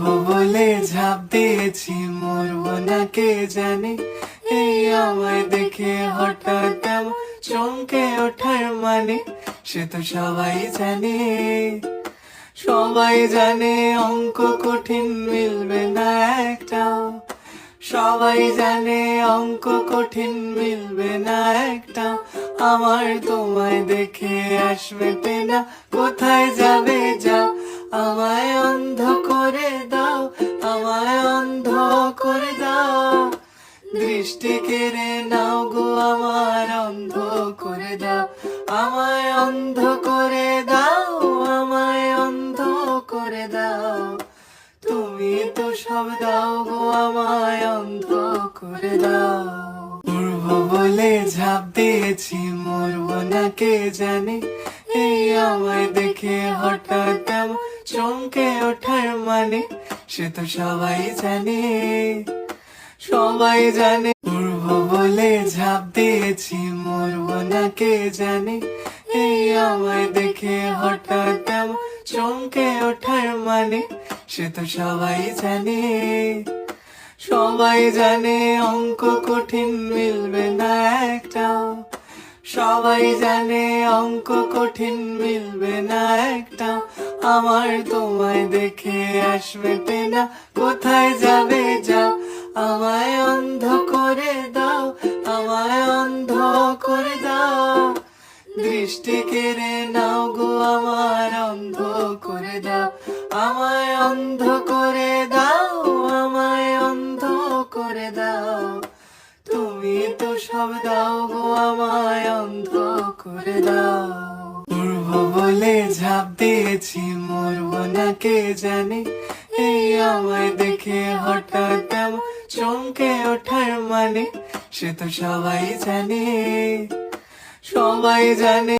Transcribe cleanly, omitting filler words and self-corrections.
উড়বো বলে ঝাঁপ দিয়েছি, মরবো না কে জানে। এই আমায় দেখে হঠাৎ এমন চমকে ওঠার মানে, সে তো সবাই জানে। সবাই জানে অঙ্ক কঠিন, মিলবে না একটাও। সবাই জানে অঙ্ক কঠিন, মিলবে না একটাও। আমার তোমায় দেখে আসবে না, কোথায় যাবে যাও। আমায় অন্ধ করে দাও, আমায় অন্ধ করে দাও। দৃষ্টি কেড়ে নাও গো আমার, অন্ধ করে দাও। আমায় অন্ধ করে দাও, আমায় অন্ধ করে দাও। তুমি তো সব দাও গো, আমায় অন্ধ করে দাও। উড়বো বলে ঝাঁপ দিয়েছি, মরবো না কে জানে। এই আমায় দেখে হঠাৎ এমন চমকে ওঠার মানে, সে তো সবাই জানে। সবাই জানে উড়বো বলে ঝাঁপ দিয়েছি, মরবো না কে জানে। এই আমায় দেখে হঠাৎ এমন চমকে ওঠার মানে, সে তো সবাই জানে। সবাই জানে অঙ্ক কঠিন, মিলবে না একটাও। সবাই জানে অঙ্ক কঠিন, মিলবে না একটাও। আমার তোমায় দেখে আসবে না, কোথায় যাবে যাও। আমায় অন্ধ করে দাও, আমায় অন্ধ করে দাও। দৃষ্টি কেড়ে নাও গো আমার, অন্ধ করে দাও। আমায় অন্ধ করে দাও, আমায় অন্ধ করে দাও। তুমি তো সব দাও গো, আমায় অন্ধ করে দাও। উড়বো বলে ঝাঁপ দিয়েছি, মরবো না কে জানে। এই আমায় দেখে হঠাৎ এমন চমকে ওঠার মানে, সে তো সবাই জানে। সবাই জানে।